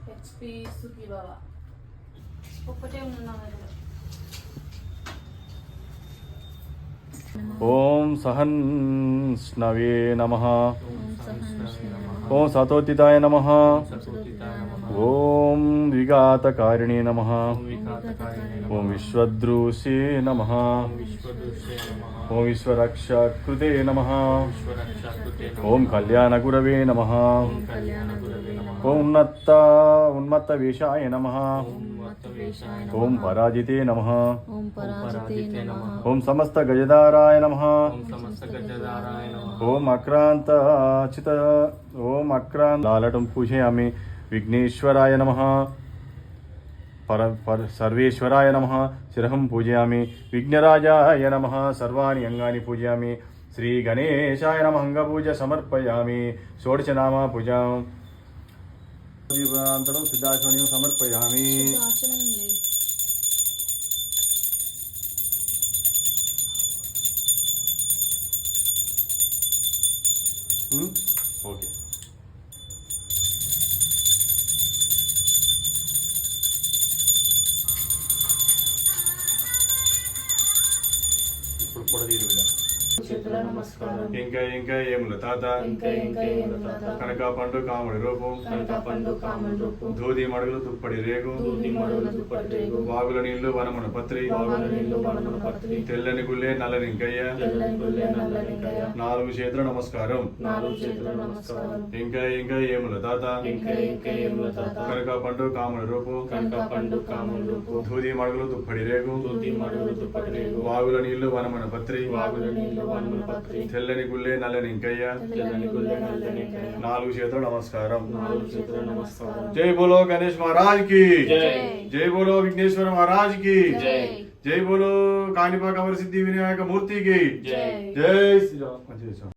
HP సుఖీ బాబా ఒక్కటే ఉన్నా ఓం సహన్ష్ణవే నమః. ఓం సతోతితాయ నమః. ఓం విఘాతకారిణే నమః. ఓం విశ్వద్రూషే నమః. ఓం విశ్వరక్షకృతే నమః. ఓం కళ్యాణగురవే నమః. ఓం ఉన్మత్త వేషాయ నమః. ఓం పరాజితే నమః. ఓం సమస్త గజదారాయ నమః. ఓం లాలటం పూజయామి. విఘ్నేశ్వరాయ నమః. సర్వేశ్వరాయ నమః. శిరహం పూజయామి. విఘ్నరాజాయ నమః. సర్వాణి అంగాని పూజయామి. శ్రీ గణేశాయ నమః. అంగపూజ సమర్పయామి. షోడశనామ పూజాం జీవాంతరం సిద్ధాచమనీయం సమర్పయామి. ఓకే. ఇప్పుడు పొడదీరు ఇంకా ఏముల తాత కనక పండు కాముడి రూపం దూది మడుగులు దుప్పటి రేగు వాగుల నీళ్లు వనమున పత్రి తెల్లని గుల్లే నల్లని ఇంకయ్య నాలుగు చేతుల నమస్కారం. ఇంకా ఏముల తాత కనక పండు కాముడి రూపం దూది మడుగులు దుప్పటి రేగు వాగుల నీళ్లు వనమున పత్రి తెల్లని గుల్లే నల్లని ఇంకయ్య నాలుగు చేతుల నమస్కారం. జై బోలో గణేష్ మహారాజ్ కి జై బోలో విఘ్నేశ్వర మహారాజ్ కి జై బోలో కాణిపాక వర సిద్ధి వినాయక మూర్తికి జై శ్రీరామ్.